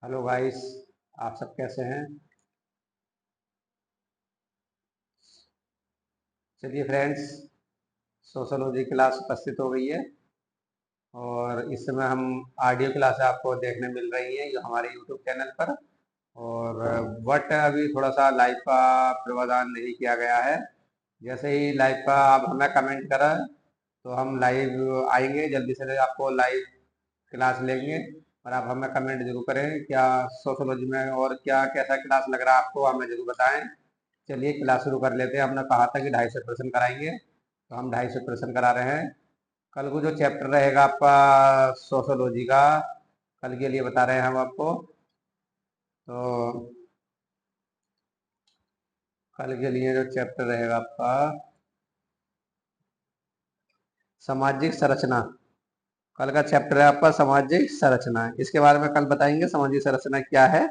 Hello guys. आप सब कैसे हैं? चलिए फ्रेंड्स, सोशोलॉजी क्लास उपस्थित हो गई है और इस समय हम ऑडियो क्लास आपको देखने मिल रही है जो हमारे यूट्यूब चैनल पर। और बट अभी थोड़ा सा लाइव का प्रावधान नहीं किया गया है। जैसे ही लाइव का आप हमें कमेंट करा तो हम लाइव आएंगे, जल्दी से आपको लाइव क्लास लेंगे। और आप हमें कमेंट जरूर करें क्या सोशोलॉजी में और क्या कैसा क्लास लग रहा है आपको, हमें जरूर बताएं। चलिए क्लास शुरू कर लेते हैं। हमने कहा था कि 250 प्रश्न कराएंगे तो हम 250 प्रश्न करा रहे हैं। कल को जो चैप्टर रहेगा आपका सोशोलॉजी का, कल के लिए बता रहे हैं हम आपको। तो कल के लिए जो चैप्टर रहेगा आपका सामाजिक संरचना, कल का चैप्टर है आपका सामाजिक संरचना। इसके बारे में कल बताएंगे सामाजिक संरचना क्या है।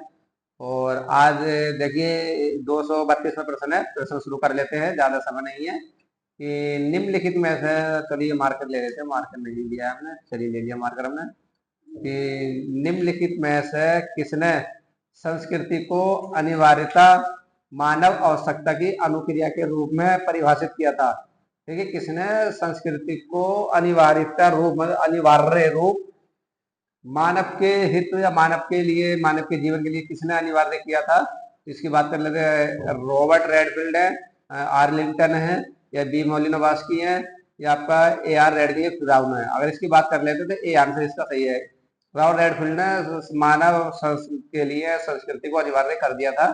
और आज देखिए 232वां प्रश्न है। प्रश्न शुरू कर लेते हैं, ज्यादा समय नहीं है। कि निम्नलिखित में से, चलिए मार्कर ले लेते हैं, मार्कर नहीं लिया हमने, चलिए ले लिया मार्कर हमने। कि निम्नलिखित में से किसने संस्कृति को अनिवार्यता मानव आवश्यकता की अनुक्रिया के रूप में परिभाषित किया था। देखिए किसने संस्कृति को अनिवार्यता रूप में, अनिवार्य रूप, मानव के हित या मानव के लिए, मानव के जीवन के लिए किसने अनिवार्य किया था। इसकी बात कर लेते हैं। रॉबर्ट रेडफील्ड है, आर्लिंगटन है, या बी मौलिनोवास्की है, या आपका ए आर रेडक्लिफ ब्राउन है। अगर इसकी बात कर लेते तो ए आंसर इसका सही है। रॉबर्ट रेडफील्ड ने मानव के लिए संस्कृति को अनिवार्य कर दिया था।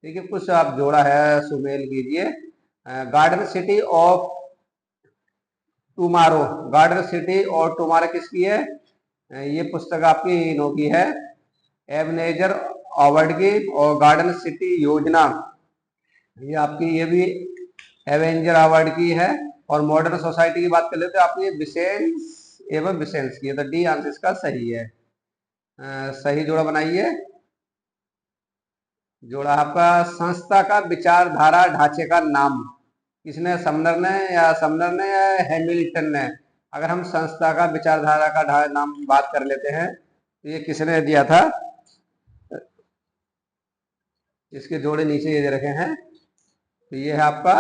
ठीक है, कुछ आप जोड़ा है सुमेल कीजिए। Garden city of tomorrow, garden city और टुमारो किसकी है? ये पुस्तक आपकी इनो की है, एबनेजर अवार्ड की। और गार्डन सिटी योजना ये आपकी, ये भी एवेंजर अवार्ड की है। और मॉडर्न सोसाइटी की बात कर लेते हैं आपकी बिसेंस एवं बिसेंस की है। तो डी आंसर इसका सही है। सही जोड़ा बनाइए। जोड़ा आपका संस्था का विचारधारा ढांचे का नाम किसने, समनर ने या हैमिल्टन ने? अगर हम संस्था का विचारधारा का नाम बात कर लेते हैं तो ये किसने दिया था? इसके जोड़े नीचे ये दे रखे हैं, तो ये है आपका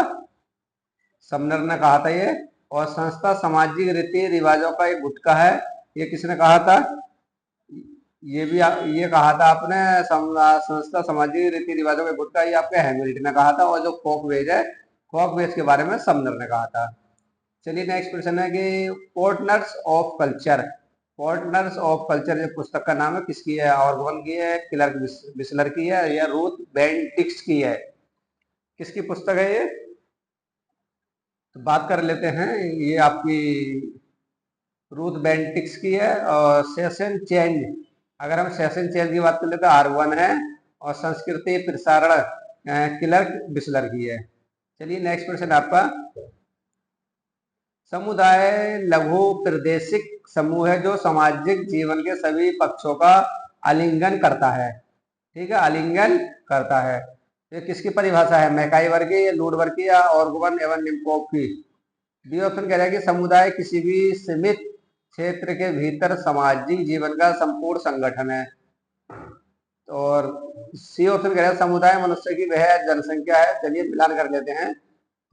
समनर ने कहा था ये। और संस्था सामाजिक रीति रिवाजों का एक गुटका है, ये किसने कहा था? ये भी ये कहा था आपने, संस्था सामाजिक रीति रिवाजों का गुटका, ये आपके हैमिल्टन ने कहा था। और जो फोकवेज है, फोकवेज के बारे में समनर ने कहा था। चलिए नेक्स्ट क्वेश्चन है कि पोर्टनर्स ऑफ कल्चर, पोर्टनर्स ऑफ कल्चर जो पुस्तक का नाम है किसकी है? ऑर्गन की है, क्लर्क बिस्लर की है, या रूथ बेंटिक्स की है? किसकी पुस्तक है ये? तो बात कर लेते हैं, ये आपकी रूथ बेंटिक्स की है। और सेशन चेंज, अगर हम सेशन चेंज की बात कर लेते हैं आर1 है। और संस्कृति प्रसारण क्लर्क बिस्लर की है। चलिए नेक्स्ट क्वेश्चन आपका, समुदाय लघु प्रादेशिक समूह है जो सामाजिक जीवन के सभी पक्षों का आलिंगन करता है। ठीक है, आलिंगन करता है। ये किसकी परिभाषा है? मैकाइवर की, या लूडवर की, या ऑर्गन एवं निम्कोफ की? डी ऑप्शन कह रहा है कि समुदाय किसी भी सीमित क्षेत्र के भीतर सामाजिक जीवन का संपूर्ण संगठन है। और सी ऑप्शन कह रहा है समुदाय मनुष्य की वह जनसंख्या है। चलिए मिलान कर लेते हैं,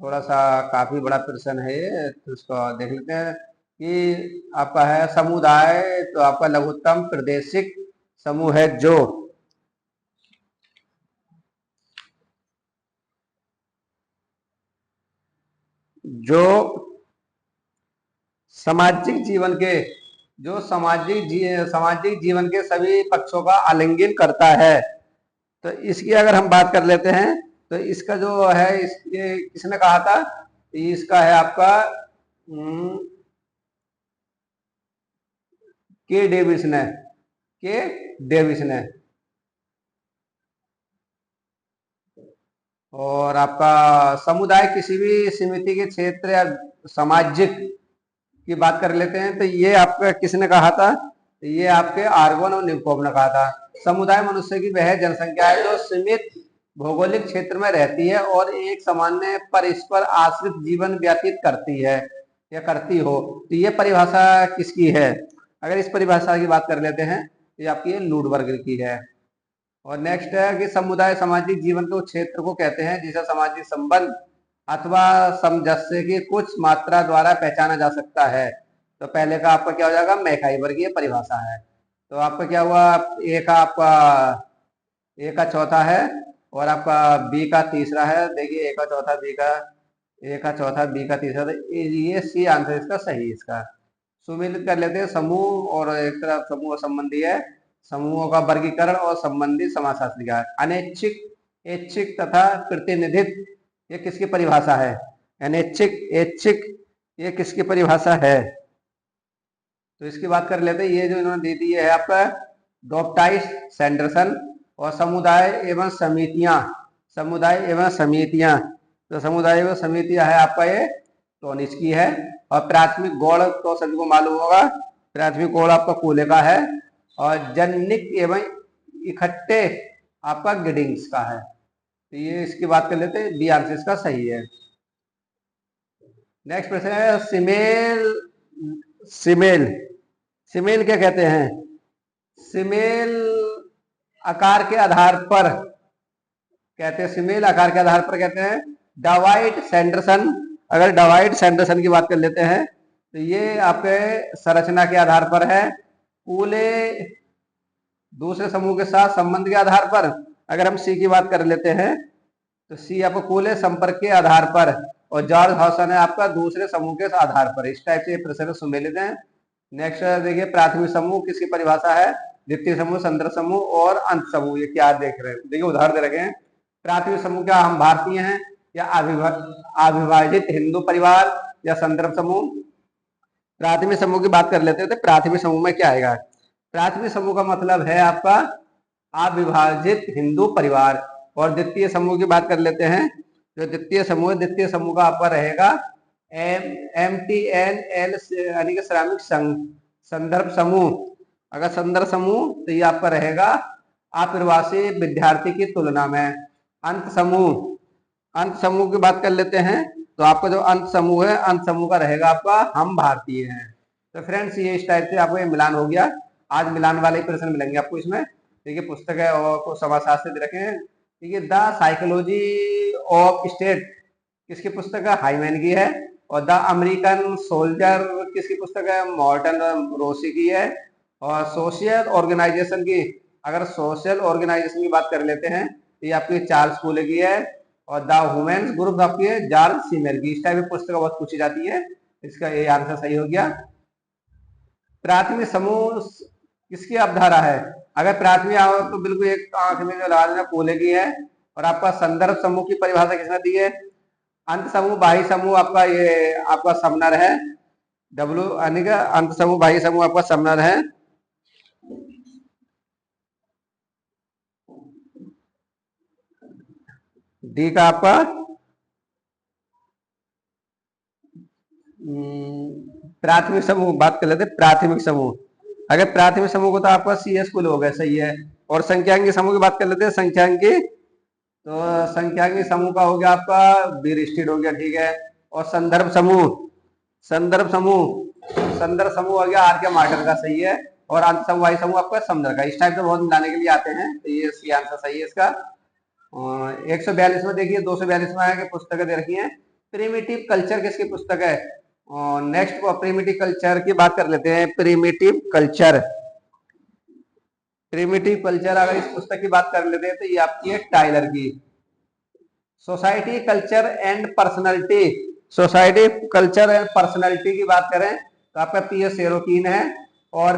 थोड़ा सा काफी बड़ा प्रश्न है ये, तो इसको देख लेते हैं। कि आपका है समुदाय, तो आपका लघुत्तम प्रादेशिक समूह है जो सामाजिक जीवन के, जो सामाजिक जीवन के सभी पक्षों का आलिंगन करता है। तो इसकी अगर हम बात कर लेते हैं तो इसका जो है, ये किसने कहा था? इसका है आपका के डेविस ने, के डेविस ने। और आपका समुदाय किसी भी समिति के क्षेत्र या सामाजिक की बात कर लेते हैं तो ये आपका किसने कहा था? ये आपके आर्गन और निकोब ने कहा था। समुदाय मनुष्य की वह जनसंख्या है जो सीमित भौगोलिक क्षेत्र में रहती है और एक सामान्य परस्पर आश्रित जीवन व्यतीत करती है या करती हो। तो ये परिभाषा किसकी है? अगर इस परिभाषा की बात कर लेते हैं तो ये आपकी लूडबर्ग की है। और नेक्स्ट है कि समुदाय सामाजिक जीवन के उस क्षेत्र को कहते हैं जिसे सामाजिक संबंध अथवा सामंजस्य की कुछ मात्रा द्वारा पहचाना जा सकता है। तो पहले का आपका क्या हो जाएगा, मैकाई वर्गीय परिभाषा है। तो आपका क्या हुआ, ए का चौथा है और आपका बी का तीसरा है। देखिए ए का चौथा, बी का, ए का चौथा, बी का तीसरा, तो ये सी आंसर इसका सही है। इसका सुमिलित कर लेते हैं। समूह और एक तरफ समूह संबंधी है, समूहों का वर्गीकरण और संबंधी समाजशास्त्री का अनैच्छिक, ऐच्छिक तथा प्रतिनिधित्व, ये किसकी परिभाषा है? अनैच्छिक, ऐच्छिक, ये किसकी परिभाषा है? तो इसकी बात कर लेते हैं। ये जो इन्होंने दे दी है आपका डॉप्टाइस, सैंडरसन, और समुदाय एवं समितियां, समुदाय एवं समितियां, तो समुदाय एवं समितियां है आपका ये टोनिस की है। और प्राथमिक गौड़ तो सभी को मालूम होगा, प्राथमिक गौड़ आपका कूले का है। और जनिक एवं इकट्ठे आपका गिडिंग्स का है। तो ये इसकी बात कर लेते हैं, बी आंसर इसका सही है। नेक्स्ट प्रश्न है सिमेल, सिमेल, सिमेल क्या कहते हैं? सिमेल आकार के आधार पर कहते हैं, सिमेल आकार के आधार पर कहते हैं डवाइट सैंडरसन। अगर डवाइट सैंडरसन की बात कर लेते हैं तो ये आपके संरचना के आधार पर है। कूले दूसरे समूह के साथ संबंध के आधार पर। अगर हम सी की बात कर लेते हैं तो सी आपको कूले संपर्क के आधार पर, और जॉर्ज हॉसन है आपका दूसरे समूह के आधार पर। इस टाइप से प्रश्न सुमेलित हैं। नेक्स्ट देखिए प्राथमिक समूह किसकी परिभाषा है? द्वितीय समूह, संदर्भ समूह और अंत समूह। ये क्या देख रहे हैं, देखिए उदाहरण दे रखे हैं। प्राथमिक समूह क्या हम भारतीय हैं, या अविभाजित हिंदू परिवार, या संदर्भ समूह? प्राथमिक समूह की बात कर लेते हैं तो प्राथमिक समूह में क्या आएगा? प्राथमिक समूह का मतलब है आपका अविभाजित हिंदू परिवार। और द्वितीय समूह की बात कर लेते हैं। जो द्वितीय समूह, द्वितीय समूह का आपका रहेगा MTNL यानी कि श्रमिक संघ। संदर्भ समूह, अगर संदर्भ समूह तो ये आपका रहेगा अप्रवासी विद्यार्थी की तुलना में। अंत समूह, अंत समूह की बात कर लेते हैं तो आपका जो अंत समूह है, अंत समूह का रहेगा आपका हम भारतीय हैं। तो फ्रेंड्स ये इस टाइप से आपको ये मिलान हो गया। आज मिलान वाले ही प्रश्न मिलेंगे आपको इसमें। देखिए पुस्तक है और को समाजशास्त्र दे रखे हैं। ठीक है, द साइकोलॉजी ऑफ स्टेट किसकी पुस्तक है? हाईमैन की है। और द अमेरिकन सोल्जर किसकी पुस्तक है? मॉर्टन रोसी की है। और सोशल ऑर्गेनाइजेशन की, अगर सोशल ऑर्गेनाइजेशन की बात कर लेते हैं तो ये आपकी चार्ल्स फूले की है। और द वुमेन्स ग्रुप आपकी है जॉर्ज सीमेल की। इस टाइप की पुस्तक बहुत पूछी जाती है। इसका ये आंसर सही हो गया। प्राथमिक समूह किसकी अवधारा है? अगर प्राथमिक आओ तो बिल्कुल एक आंख में जो लगा देना कूले की है। और आपका संदर्भ समूह की परिभाषा किसने दी है? अंत समूह, बाह्य समूह आपका ये आपका समनर है। डब्ल्यू यानी कि अंत समूह, बाह्य समूह आपका समनर है। डी का आपका प्राथमिक समूह बात कर लेते। प्राथमिक समूह, अगर प्राथमिक समूह को तो आपका CS कुल हो गया, सही है। और संख्यांकी समूह की बात कर लेते हैं। संख्यांकी, तो संख्यांकी समूह का हो गया आपका बीरिस्टिड हो गया, ठीक है। और संदर्भ समूह, संदर्भ समूह, संदर्भ समूह हो गया आर के मार्टर का, सही है। और अंत समूह, वाई समूह आपका समदर का। इस टाइप से बहुत मिलाने के लिए आते हैं, तो ये सी आंसर सही है इसका। 142 में देखिए, 242 में आया कि पुस्तकें दे रखी हैं। प्रिमिटिव कल्चर किसकी पुस्तक है? नेक्स्ट प्रिमिटिव कल्चर की बात कर लेते हैं। प्रिमिटिव कल्चर, प्रिमिटिव कल्चर अगर इस पुस्तक की बात कर लेते हैं तो ये आपकी है टाइलर की। Society culture and personality, society culture and personality की बात करें तो आपका PS सेरोकीन है। और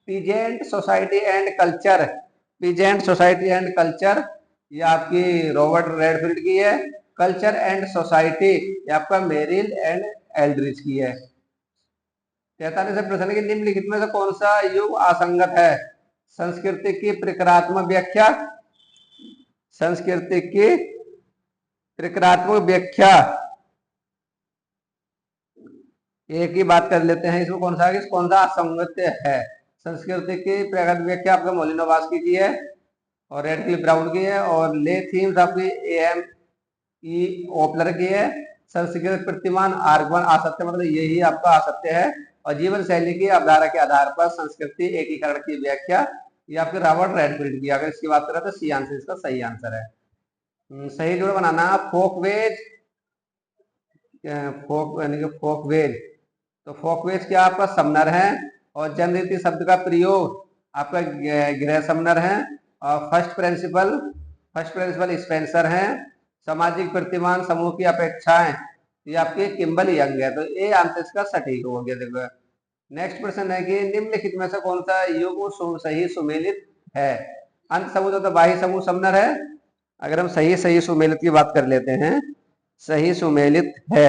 peasant society and culture, peasant society and culture ये आपकी रॉबर्ट रेडफील्ड की है। कल्चर एंड सोसाइटी ये आपका मेरिल एंड एल्ड्रिच की है। 43 प्रश्न की निम्नलिखित में से कौन सा युग असंगत है? संस्कृति की प्रकारात्मक व्याख्या, संस्कृति की प्रकारात्मक व्याख्या एक ही बात कर लेते हैं। इसमें कौन सा कौन सा असंगत है? संस्कृति की प्रकारात्मक व्याख्या आपका मोलिनोवास्की की है और रेडक्लिफ ब्राउन की है। और ले थीम्स आपकी AM ओपलर की है। संस्कृत प्रतिमान आर्गवन असत्य, मतलब यही आपका असत्य है। और जीवन शैली की अवधारणा के आधार पर संस्कृति एकीकरण की व्याख्या ये आपके रॉबर्ट रेडफील्ड की। अगर इसकी बात करें तो सी आंसर इसका सही आंसर है। सही जोड़ बनाना, फोकवेज, फोक यानी कि फोकवेज। तो फोकवेज क्या आपका समनर है, और जनरीति शब्द का प्रयोग आपका गृह समनर है, और फर्स्ट प्रिंसिपल स्पेंसर है, सामाजिक प्रतिमान समूह की अपेक्षाएं ये आपकी किम्बल यंग है। तो ये आंसर इसका सटीक हो गया। देखो नेक्स्ट प्रश्न है कि निम्नलिखित में से कौन सा युग्म सही सुमेलित है। अंत समूह तो बाह्य समूह समनर है। अगर हम सही सही सुमेलित की बात कर लेते हैं, सही सुमेलित है,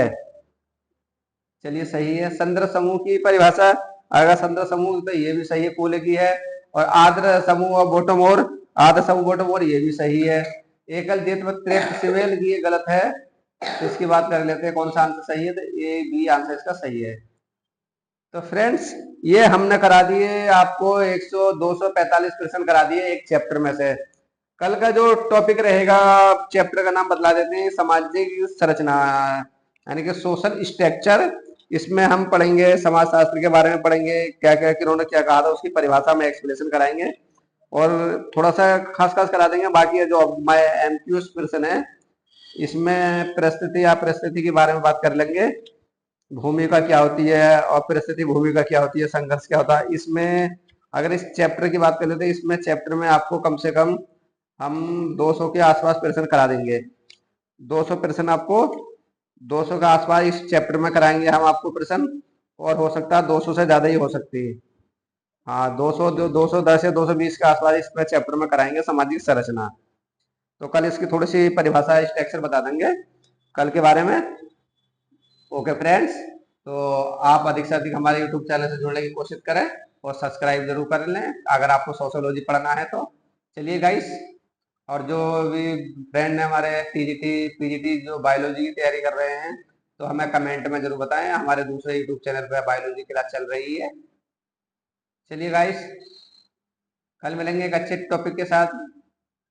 चलिए सही है। संदर्भ समूह की परिभाषा, अगर संदर्भ समूह तो ये भी सही है, कूले की है। और आद्र समूह और बॉटम और आद्र समूह बॉटम और ये भी सही है। एकल द्वित्व सिमेल की ये गलत है। तो इसकी बात कर लेते हैं कौन सा आंसर सही है, तो ए बी आंसर इसका सही है। तो फ्रेंड्स ये हमने करा दिए आपको 100 245 क्वेश्चन करा दिए एक चैप्टर में से। कल का जो टॉपिक रहेगा, चैप्टर का नाम बतला देते हैं, सामाजिक संरचना यानी कि सोशल स्ट्रक्चर। इसमें हम पढ़ेंगे समाज शास्त्र के बारे में, पढ़ेंगे क्या क्या किन्होंने क्या कहा था उसकी परिभाषा में एक्सप्लेनेशन कराएंगे, और थोड़ा सा खास खास करा देंगे। बाकी जो एमक्यू क्वेश्चन है इसमें परिस्थिति के बारे में बात कर लेंगे। भूमिका क्या होती है और परिस्थिति भूमिका क्या होती है, संघर्ष क्या होता है। इसमें अगर इस चैप्टर की बात कर लेते हैं, इसमें चैप्टर में आपको कम से कम हम 200 के आसपास प्रश्न करा देंगे। 200 प्रश्न आपको 200 के आसपास इस चैप्टर में कराएंगे हम आपको प्रश्न, और हो सकता है 200 से ज्यादा ही हो सकती है। हाँ 210 या 220 के आसपास इस चैप्टर में कराएंगे सामाजिक संरचना। तो कल इसकी थोड़ी सी परिभाषा स्ट्रक्चर बता देंगे कल के बारे में। ओके फ्रेंड्स, तो आप अधिक से अधिक हमारे यूट्यूब चैनल से जुड़ने की कोशिश करें, और सब्सक्राइब जरूर कर लें अगर आपको सोशियोलॉजी पढ़ना है तो। चलिए गाइस, और जो भी फ्रेंड है हमारे टीजीटी पीजीटी जो बायोलॉजी की तैयारी कर रहे हैं, तो हमें कमेंट में जरूर बताएं। हमारे दूसरे यूट्यूब चैनल पर बायोलॉजी क्लास चल रही है। चलिए गाइस, कल मिलेंगे एक अच्छे टॉपिक के साथ।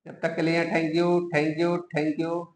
जब तक के लिए thank you, thank you, thank you.